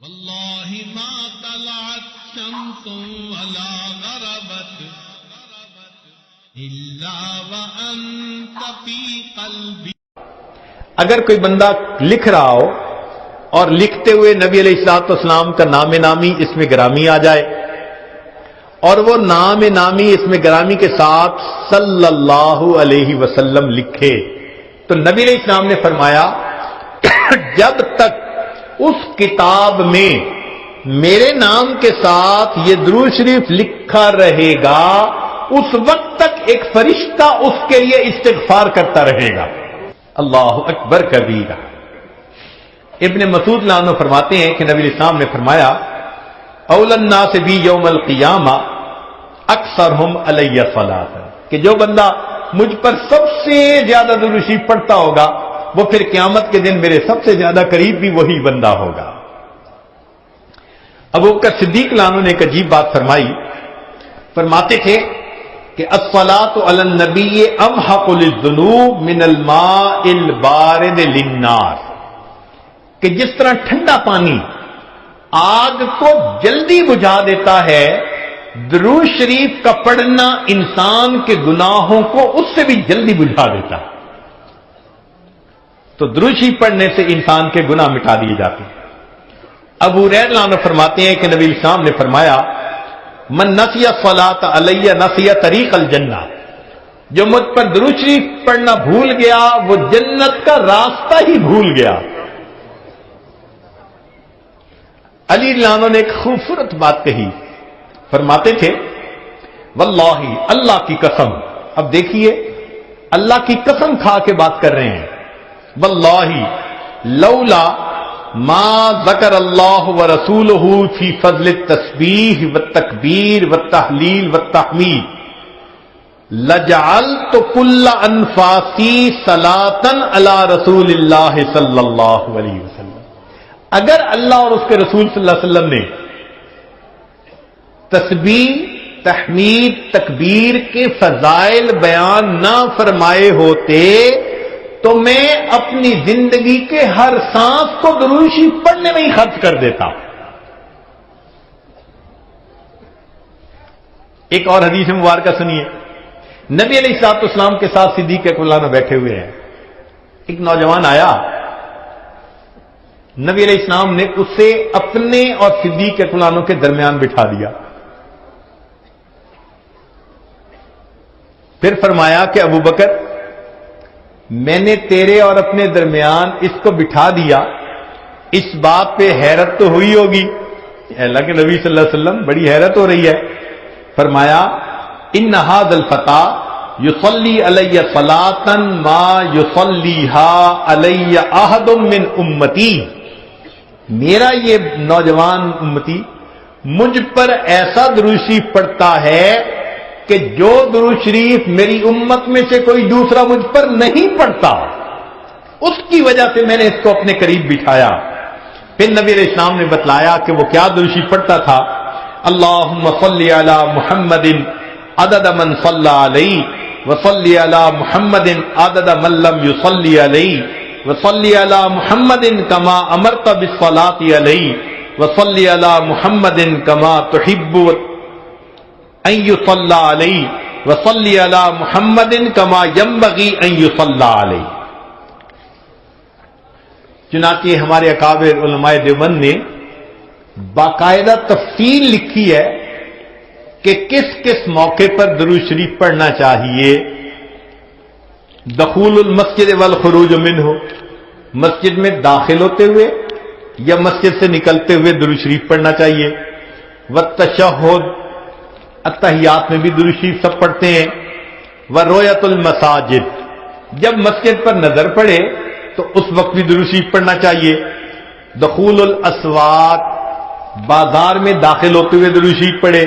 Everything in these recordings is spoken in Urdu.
اللہ ما طلعت شمس ولا غربت الا وانت فی قلبی. اگر کوئی بندہ لکھ رہا ہو اور لکھتے ہوئے نبی علیہ الصلوۃ والسلام کا نام نامی اس میں گرامی آ جائے اور وہ نام نامی اس میں گرامی کے ساتھ صلی اللہ علیہ وسلم لکھے تو نبی علیہ السلام نے فرمایا جب تک اس کتاب میں میرے نام کے ساتھ یہ درود شریف لکھا رہے گا اس وقت تک ایک فرشتہ اس کے لیے استغفار کرتا رہے گا. اللہ اکبر کبیرہ. ابن مسعود رضی اللہ عنہ فرماتے ہیں کہ نبی علیہ السلام نے فرمایا اول الناس بی یوم القیامہ اکثرہم علی صلاۃ، کہ جو بندہ مجھ پر سب سے زیادہ درود شریف پڑھتا ہوگا وہ پھر قیامت کے دن میرے سب سے زیادہ قریب بھی وہی بندہ ہوگا. ابو بکر صدیق رضی اللہ عنہ نے ایک عجیب بات فرمائی. فرماتے تھے کہ الصلاۃ علی النبی امحق للذنوب من الماء البارد للنار، کہ جس طرح ٹھنڈا پانی آگ کو جلدی بجھا دیتا ہے درود شریف کا پڑھنا انسان کے گناہوں کو اس سے بھی جلدی بجھا دیتا ہے. تو درود شریف پڑھنے سے انسان کے گناہ مٹا دیے جاتے ہیں. ابو ہریرہ عنہ فرماتے ہیں کہ نبی علیہ السلام نے فرمایا من نسی الصلاۃ علی نسی طریق الجنہ، جو مجھ پر درود شریف پڑھنا بھول گیا وہ جنت کا راستہ ہی بھول گیا. علی رضی اللہ عنہ نے ایک خوبصورت بات کہی. فرماتے تھے واللہ، اللہ کی قسم، اب دیکھیے اللہ کی قسم کھا کے بات کر رہے ہیں، واللہ لولا ما ذکر اللہ ورسولہ فی فضل التسبیح والتکبیر والتحلیل والتحمید لجعلت کل انفاسی صلاۃ علی رسول اللہ صلی اللہ علیہ وسلم. اگر اللہ اور اس کے رسول صلی اللہ علیہ وسلم نے تسبیح، تحمید، تکبیر کے فضائل بیان نہ فرمائے ہوتے تو میں اپنی زندگی کے ہر سانس کو درود شریف پڑھنے میں ہی خرچ کر دیتا. ایک اور حدیث مبارکہ سنیے. نبی علیہ الصلوۃ والسلام کے ساتھ صدیق اکبر بیٹھے ہوئے ہیں. ایک نوجوان آیا، نبی علیہ السلام نے اسے اپنے اور صدیق اکبر کے درمیان بٹھا دیا. پھر فرمایا کہ ابو بکر، میں نے تیرے اور اپنے درمیان اس کو بٹھا دیا، اس بات پہ حیرت تو ہوئی ہوگی. اللہ کے نبی صلی اللہ علیہ وسلم بڑی حیرت ہو رہی ہے. فرمایا ان ھذا الفتى یصلی علی صلاۃ ما یصلیھا علی احد من امتی، میرا یہ نوجوان امتی مجھ پر ایسا درود شریف پڑھتا ہے کہ جو درود شریف میری امت میں سے کوئی دوسرا مجھ پر نہیں پڑھتا. اس کی وجہ سے میں نے اس کو اپنے قریب بٹھایا. پھر نبی علیہ السلام نے بتلایا کہ وہ کیا درود شریف پڑھتا تھا. اللہم صلی علی محمد عدد من صلی علیہ وصلی علی محمد عدد من لم یصلی علیہ وصلی علی محمد کما امرت بالصلاۃ علیہ وصلی علی محمد کما تحب ان یصلی علیہ وصلی علی محمد کما ینبغی ان یصلی علیہ. چنانچہ ہمارے اکابر علماء دیوبند نے باقاعدہ تفصیل لکھی ہے کہ کس کس موقع پر درود شریف پڑھنا چاہیے. دخول المسجد والخروج منہ، مسجد میں داخل ہوتے ہوئے یا مسجد سے نکلتے ہوئے درود شریف پڑھنا چاہیے. والتشہد، اتحیات میں بھی درود شریف سب پڑھتے ہیں. ورؤیت المساجد، جب مسجد پر نظر پڑے تو اس وقت بھی درود شریف پڑھنا چاہیے. دخول الاسواق، بازار میں داخل ہوتے ہوئے درود شریف پڑھے.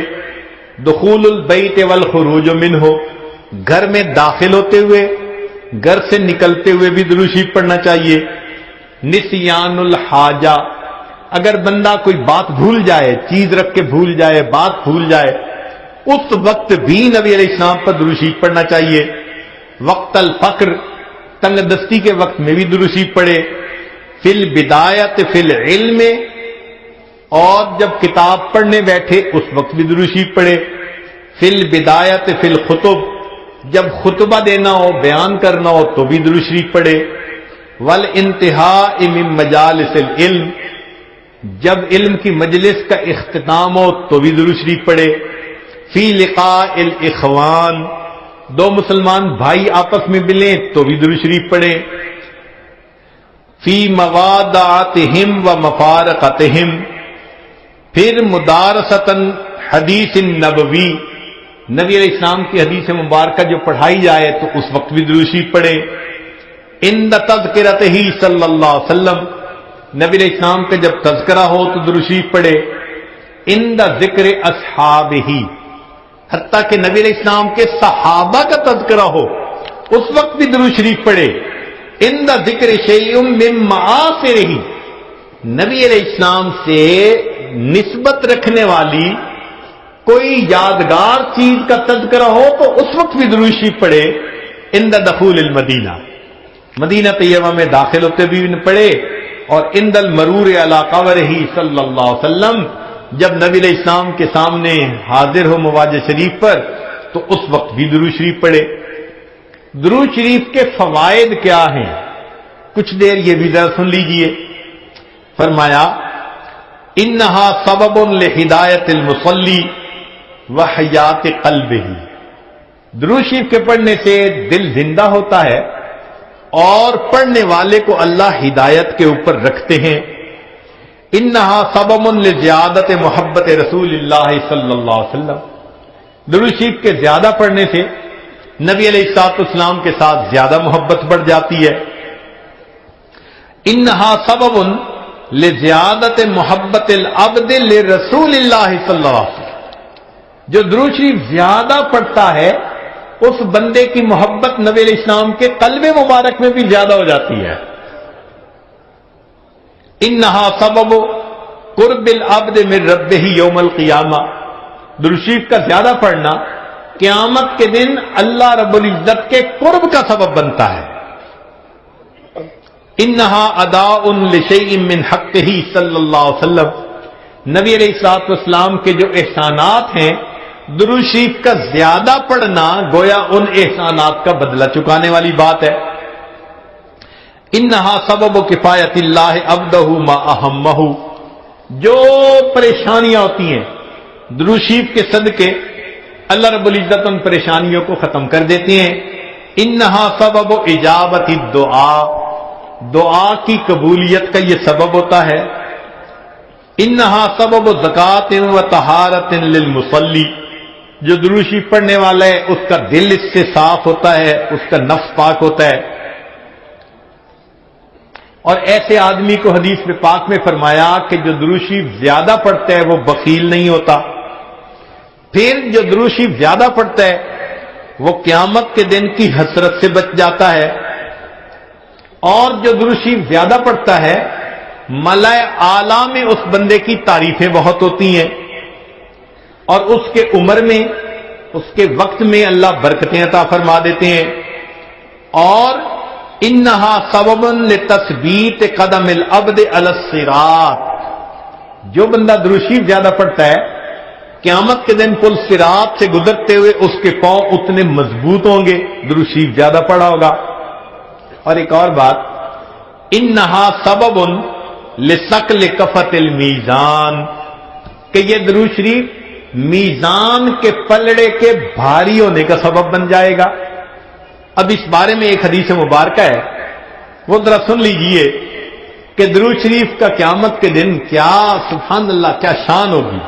دخول البیت والخروج منہ، گھر میں داخل ہوتے ہوئے گھر سے نکلتے ہوئے بھی درود شریف پڑھنا چاہیے. نسیان الحاجہ، اگر بندہ کوئی بات بھول جائے، چیز رکھ کے بھول جائے، بات بھول جائے، اس وقت بھی نبی علیہ السلام پر درود شریف پڑھنا چاہیے. وقت الفقر، تنگ دستی کے وقت میں بھی درود شریف پڑھے. فی البدایت فی العلم اور جب کتاب پڑھنے بیٹھے اس وقت بھی درود شریف پڑھے. فی البدایت فی الخطب، جب خطبہ دینا ہو، بیان کرنا ہو تو بھی درود شریف پڑھے. والانتہاء من مجالس العلم، جب علم کی مجلس کا اختتام ہو تو بھی درود شریف پڑھے. فی لقاء الاخوان، دو مسلمان بھائی آپس میں ملیں تو بھی درود شریف پڑھے. فی موادعتہم و مفارقتہم، پھر مدارستاً حدیث نبوی، نبی علیہ السلام کی حدیث مبارکہ جو پڑھائی جائے تو اس وقت بھی درود شریف پڑھے. عند تذکرتہ صلی اللہ علیہ وسلم، نبی علیہ السلام کا جب تذکرہ ہو تو درود شریف پڑھے. عند ذکر اصحابہ، حتیٰ کہ نبی علیہ السلام کے صحابہ کا تذکرہ ہو اس وقت بھی درود شریف پڑھے. عند ذکر شیء من معاصرہ، نبی علیہ السلام سے نسبت رکھنے والی کوئی یادگار چیز کا تذکرہ ہو تو اس وقت بھی درود شریف پڑھے. عند دخول المدینہ، مدینہ طیبہ میں داخل ہوتے بھی پڑھے. اور عند المرور علی قبرہ صلی اللہ علیہ وسلم، جب نبی علیہ السلام کے سامنے حاضر ہو مواج شریف پر تو اس وقت بھی درود شریف پڑھے. درود شریف کے فوائد کیا ہیں؟ کچھ دیر یہ بھی ذرا سن لیجئے. فرمایا انہا سبب لہدایت المصلی وحیات قلبہ، درود شریف کے پڑھنے سے دل زندہ ہوتا ہے اور پڑھنے والے کو اللہ ہدایت کے اوپر رکھتے ہیں. انہا سبب لزیادت محبت رسول اللہ صلی اللہ علیہ وسلم، درود شریف کے زیادہ پڑھنے سے نبی علیہ الصلوۃ والسلام کے ساتھ زیادہ محبت بڑھ جاتی ہے. انہا سبب لزیادت محبت العبد لرسول اللہ صلی اللہ علیہ وسلم، جو درود شریف زیادہ پڑھتا ہے اس بندے کی محبت نبی علیہ السلام کے قلب مبارک میں بھی زیادہ ہو جاتی ہے. انہا سبب قرب العبد من ربہ یوم القیامہ، درود شریف کا زیادہ پڑھنا قیامت کے دن اللہ رب العزت کے قرب کا سبب بنتا ہے. انہا اداء لشیء من حقہ صلی اللہ علیہ وسلم، نبی علیہ الصلوۃ والسلام کے جو احسانات ہیں درود شریف کا زیادہ پڑھنا گویا ان احسانات کا بدلہ چکانے والی بات ہے. انہا سبب کفایت اللہ عبدہ ما اہمہ، جو پریشانیاں ہوتی ہیں درود شریف کے صدقے اللہ رب العزت ان پریشانیوں کو ختم کر دیتے ہیں. انہا سبب اجابت الدعاء، دعا کی قبولیت کا یہ سبب ہوتا ہے. انہا سبب زکات و طہارت للمصلی، جو درود شریف پڑھنے والا ہے اس کا دل اس سے صاف ہوتا ہے، اس کا نفس پاک ہوتا ہے. اور ایسے آدمی کو حدیث میں پاک میں فرمایا کہ جو درود شریف زیادہ پڑھتا ہے وہ بخیل نہیں ہوتا. پھر جو درود شریف زیادہ پڑھتا ہے وہ قیامت کے دن کی حسرت سے بچ جاتا ہے. اور جو درود شریف زیادہ پڑھتا ہے ملائے اعلیٰ میں اس بندے کی تعریفیں بہت ہوتی ہیں اور اس کے عمر میں اس کے وقت میں اللہ برکتیں عطا فرما دیتے ہیں. اور انہا سبب لتثبیت قدم العبد علی الصراط، جو بندہ درود شریف زیادہ پڑھتا ہے قیامت کے دن پل صراط سے گزرتے ہوئے اس کے پاؤں اتنے مضبوط ہوں گے، درود شریف زیادہ پڑھا ہوگا. اور ایک اور بات، انہا سبب لثقل کفت المیزان، کہ یہ درود شریف میزان کے پلڑے کے بھاری ہونے کا سبب بن جائے گا. اب اس بارے میں ایک حدیث مبارکہ ہے، وہ ذرا سن لیجئے کہ درود شریف کا قیامت کے دن کیا سبحان اللہ کیا شان ہوگی.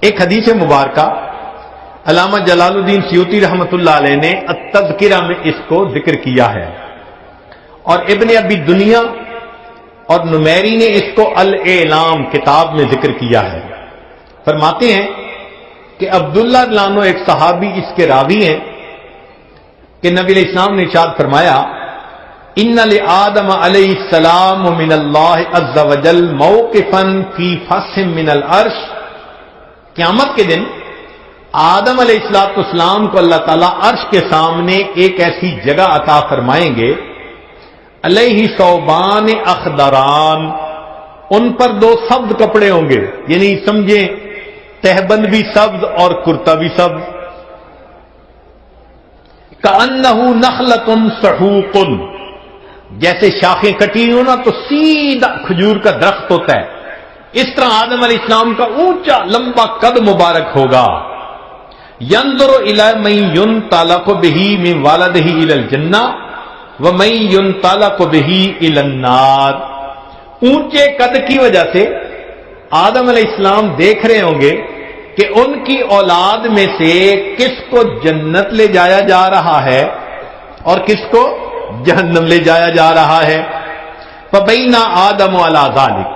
ایک حدیث مبارکہ علامہ جلال الدین سیوطی رحمۃ اللہ علیہ نے التذکرہ میں اس کو ذکر کیا ہے، اور ابن ابی دنیا اور نمیری نے اس کو الاعلام کتاب میں ذکر کیا ہے. فرماتے ہیں کہ عبداللہ لانو ایک صحابی اس کے راوی ہیں کہ نبی علیہ السلام نے ارشاد فرمایا ان لآدم علیہ السلام من اللہ عز وجل موقفا فی فسح من العرش، قیامت کے دن آدم علیہ السلام کو اللہ تعالیٰ عرش کے سامنے ایک ایسی جگہ عطا فرمائیں گے، علیہ ثوبان اخضران، ان پر 2 سبز کپڑے ہوں گے، یعنی سمجھیں تہبند بھی سبز اور کرتا بھی سبز. کأنہ نخلۃ سحوق، جیسے شاخیں کٹی ہو نا تو سیدھا کھجور کا درخت ہوتا ہے، اس طرح آدم علیہ السلام کا اونچا لمبا قد مبارک ہوگا. ينظر الى من ينطلق به من والده الى الجنہ ومن ينطلق به الى النار. اونچے قد کی وجہ سے آدم علیہ السلام دیکھ رہے ہوں گے کہ ان کی اولاد میں سے کس کو جنت لے جایا جا رہا ہے اور کس کو جہنم لے جایا جا رہا ہے. فبین آدم علی ذلک،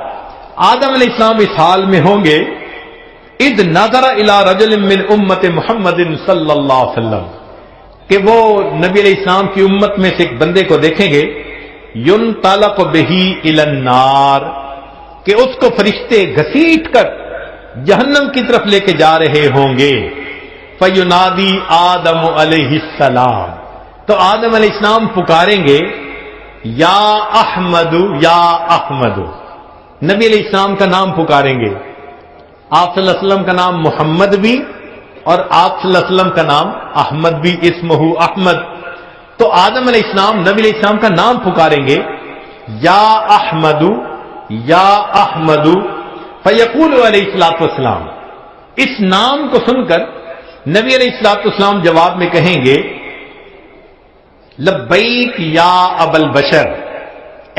آدم علیہ السلام اس حال میں ہوں گے اذ نظر الی رجل من امت محمد صلی اللہ علیہ وسلم، کہ وہ نبی علیہ السلام کی امت میں سے ایک بندے کو دیکھیں گے ينطلق به الی النار، کہ اس کو فرشتے گھسیٹ کر جہنم کی طرف لے کے جا رہے ہوں گے. فینادی آدم علیہ السلام، تو آدم علیہ السلام پکاریں گے یا احمد یا احمد، نبی علیہ السلام کا نام پکاریں گے. آپ صلی اللہ علیہ وسلم کا نام محمد بھی اور آپ صلی اللہ علیہ وسلم کا نام احمد بھی، اسمہ احمد. تو آدم علیہ السلام نبی علیہ السلام کا نام پکاریں گے یا احمد یا احمد. فیقول علیہ الصلوۃ والسلام، اس نام کو سن کر نبی علیہ الصلوۃ والسلام جواب میں کہیں گے لبیک یا ابا البشر،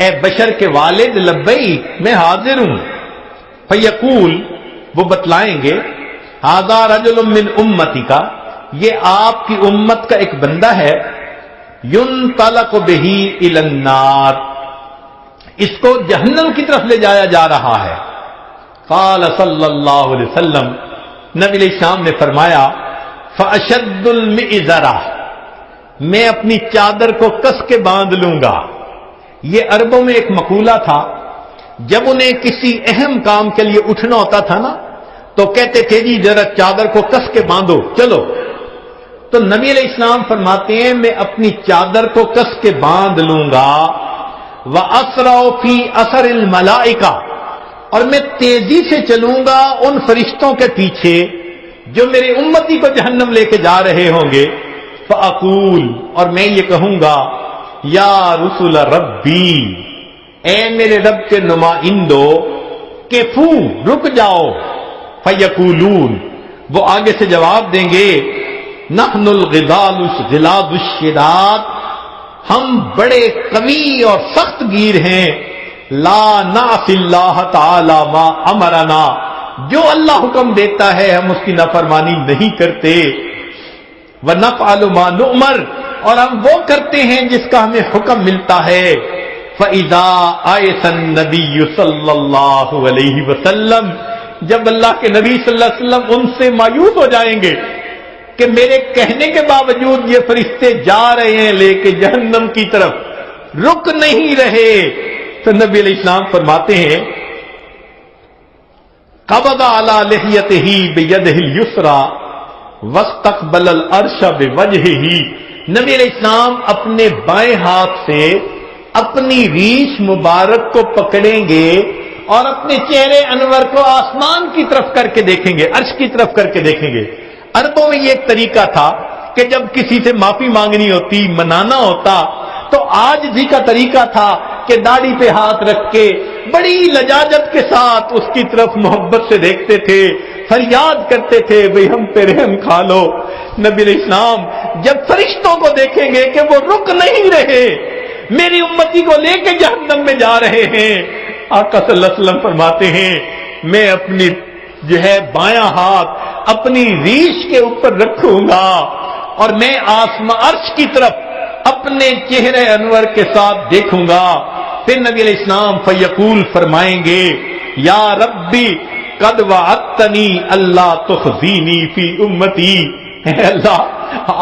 اے بشر کے والد لبیک، میں حاضر ہوں. فیقول، وہ بتلائیں گے ھذا رجل من امتی کا، یہ آپ کی امت کا ایک بندہ ہے، ينطلق به الى النار، اس کو جہنم کی طرف لے جایا جا رہا ہے. قال صلی اللہ علیہ وسلم، نبی علیہ السلام نے فرمایا فاشد المئزرہ، میں اپنی چادر کو کس کے باندھ لوں گا. یہ عربوں میں ایک مقولہ تھا، جب انہیں کسی اہم کام کے لیے اٹھنا ہوتا تھا نا تو کہتے تھے جی ذرا چادر کو کس کے باندھو چلو. تو نبی علیہ السلام فرماتے ہیں میں اپنی چادر کو کس کے باندھ لوں گا. وَأَسْرَعُ فِي أَثَرِ الْمَلَائِكَةِ، اور میں تیزی سے چلوں گا ان فرشتوں کے پیچھے جو میرے امتی کو جہنم لے کے جا رہے ہوں گے. فَأَقُولُ، اور میں یہ کہوں گا یا رسول ربی، اے میرے رب کے نمائندو، کفو، رک جاؤ. فیقولون، وہ آگے سے جواب دیں گے نحن الغلاظ الشداد، ہم بڑے قوی اور سخت گیر ہیں. لا نعصی اللہ تعالی ما امرنا، جو اللہ حکم دیتا ہے ہم اس کی نافرمانی نہیں کرتے. ونفعل ما نؤمر، اور ہم وہ کرتے ہیں جس کا ہمیں حکم ملتا ہے. فَإِذَا آیَسَ النَّبِيُّ صلی اللہ علیہ وسلم، جب اللہ کے نبی صلی اللہ علیہ وسلم ان سے مایوس ہو جائیں گے کہ میرے کہنے کے باوجود یہ فرشتے جا رہے ہیں لے کے جہنم کی طرف، رک نہیں رہے، تو نبی علیہ السلام فرماتے ہیں قبض علی لحیتہ بیدہ الیسریٰ واستقبل العرش بوجہہ، نبی علیہ السلام اپنے بائیں ہاتھ سے اپنی ریش مبارک کو پکڑیں گے اور اپنے چہرے انور کو آسمان کی طرف کر کے دیکھیں گے، عرش کی طرف کر کے دیکھیں گے. عربوں میں یہ ایک طریقہ تھا کہ جب کسی سے معافی مانگنی ہوتی، منانا ہوتا، تو آج بھی کا طریقہ تھا کہ داڑھی پہ ہاتھ رکھ کے بڑی لجاجت کے ساتھ اس کی طرف محبت سے دیکھتے تھے، فریاد کرتے تھے بھئی ہم پہ رحم کھا لو. نبی علیہ السلام جب فرشتوں کو دیکھیں گے کہ وہ رک نہیں رہے، میری امتی کو لے کے جہنم میں جا رہے ہیں، آقا صلی اللہ علیہ وسلم فرماتے ہیں میں اپنی جو ہے بایاں ہاتھ اپنی ریش کے اوپر رکھوں گا اور میں آسمان عرش کی طرف اپنے چہرے انور کے ساتھ دیکھوں گا. پھر نبی علیہ السلام فیقول فرمائیں گے یا ربی قد وعدتنی اللہ تخزینی فی امتی، اے اللہ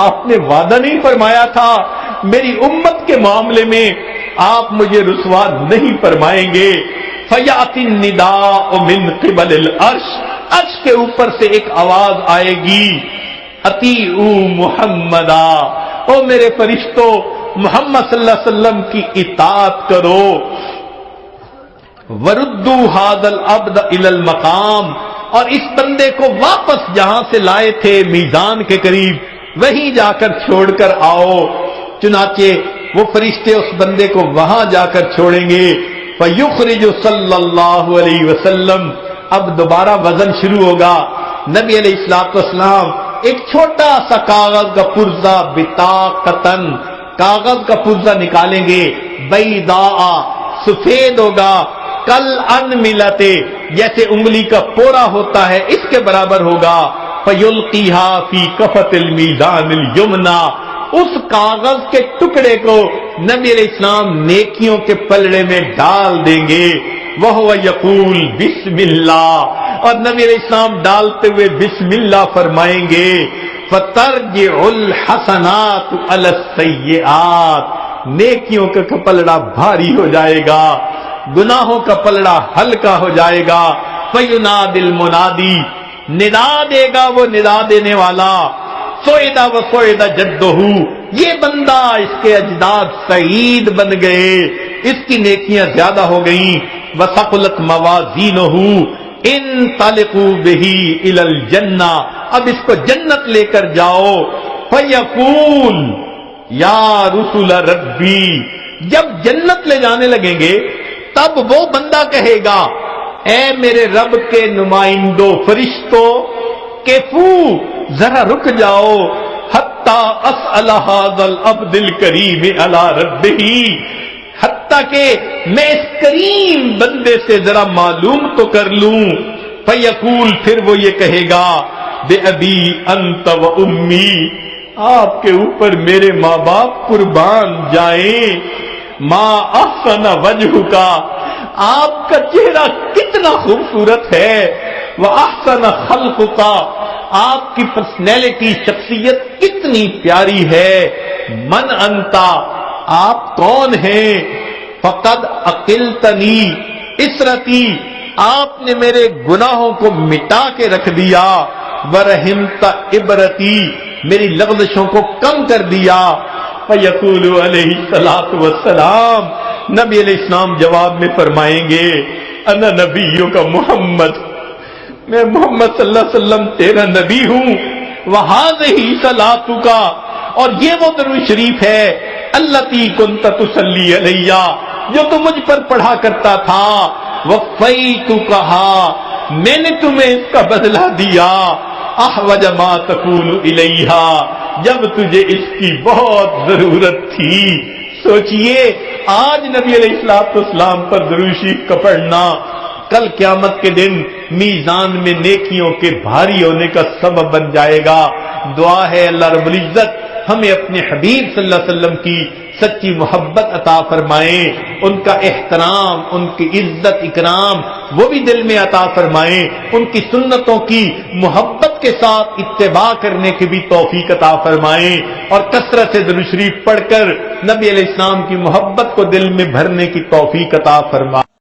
آپ نے وعدہ نہیں فرمایا تھا میری امت کے معاملے میں آپ مجھے رسوا نہیں فرمائیں گے. فیاتی النداء من قبل العرش، عرش کے اوپر سے ایک آواز آئے گی اطیعوا محمدا، او میرے فرشتوں محمد صلی اللہ علیہ وسلم کی اطاعت کرو. وردو ہادل عبد الی المقام، اور اس بندے کو واپس جہاں سے لائے تھے میزان کے قریب وہیں جا کر چھوڑ کر آؤ۔ چنانچہ وہ فرشتے اس بندے کو وہاں جا کر چھوڑیں گے۔ فیخرج صلی اللہ علیہ وسلم، اب دوبارہ وزن شروع ہوگا۔ نبی علیہ الصلوۃ والسلام ایک چھوٹا سا کاغذ کا پرزہ، بطاقتن، کاغذ کا پرزہ نکالیں گے، بیضاء، سفید ہوگا، کل ان ملتے، جیسے انگلی کا پورا ہوتا ہے اس کے برابر ہوگا۔ فیلقیھا فی کفۃ المیزان الیمنی، اس کاغذ کے ٹکڑے کو نبی علیہ السلام نیکیوں کے پلڑے میں ڈال دیں گے۔ وہو یقول بسم اللہ، اور نبی علیہ السلام ڈالتے ہوئے بسم اللہ فرمائیں گے۔ فترجع الحسنات علی السیئات، نیکیوں کا پلڑا بھاری ہو جائے گا، گناہوں کا پلڑا ہلکا ہو جائے گا۔ فینادی المنادی، ندا دے گا وہ ندا دینے والا، سوئدہ و سوئدہ جدہ، یہ بندہ، اس کے اجداد سعید بن گئے، اس کی نیکیاں زیادہ ہو گئیں۔ وثقلت موازینہ، انطلقوا بہ الی الجنہ، اب اس کو جنت لے کر جاؤ۔ فیقول یا رسول ربی، جب جنت لے جانے لگیں گے تب وہ بندہ کہے گا، اے میرے رب کے نمائندوں فرشتوں، کیفو، ذرا رک جاؤ، حتی اسأل ھذا العبد الکریم علی ربہ، حتیٰ کہ میں اس کریم بندے سے ذرا معلوم تو کر لوں۔ فیقول، پھر وہ یہ کہے گا، بے ابی انت و امی، آپ کے اوپر میرے ماں باپ قربان جائیں، ما احسن وجہ کا، آپ کا چہرہ کتنا خوبصورت ہے، وَأَحْسَنَ خَلْقُكَ، آپ کی پرسنالٹی، شخصیت کتنی پیاری ہے، من انتا، آپ کون ہیں، فقد عقلتنی اسرتی، آپ نے میرے گناہوں کو مٹا کے رکھ دیا، ورحمت عبرتی، میری لغزشوں کو کم کر دیا۔ فیقول علیہ الصلوۃ والسلام، نبی علیہ السلام جواب میں فرمائیں گے، انا نبیوں کا محمد، میں محمد صلی اللہ علیہ وسلم تیرا نبی ہوں، وہذہ صلاتک، اور یہ وہ درود شریف ہے، التی کنت تصلی علیہ، جو تم مجھ پر پڑھا کرتا تھا، وفیتکھا، میں نے تمہیں اس کا بدلہ دیا، احوج ما تکون الیہ، جب تجھے اس کی بہت ضرورت تھی۔ سوچئے آج نبی علیہ السلام پر درود شریف کا پڑھنا کل قیامت کے دن میزان میں نیکیوں کے بھاری ہونے کا سبب بن جائے گا۔ دعا ہے اللہ رب العزت ہمیں اپنے حبیب صلی اللہ علیہ وسلم کی سچی محبت عطا فرمائیں، ان کا احترام، ان کی عزت اکرام وہ بھی دل میں عطا فرمائیں، ان کی سنتوں کی محبت کے ساتھ اتباع کرنے کی بھی توفیق عطا فرمائیں، اور کثرت سے درود شریف پڑھ کر نبی علیہ السلام کی محبت کو دل میں بھرنے کی توفیق عطا فرمائیں۔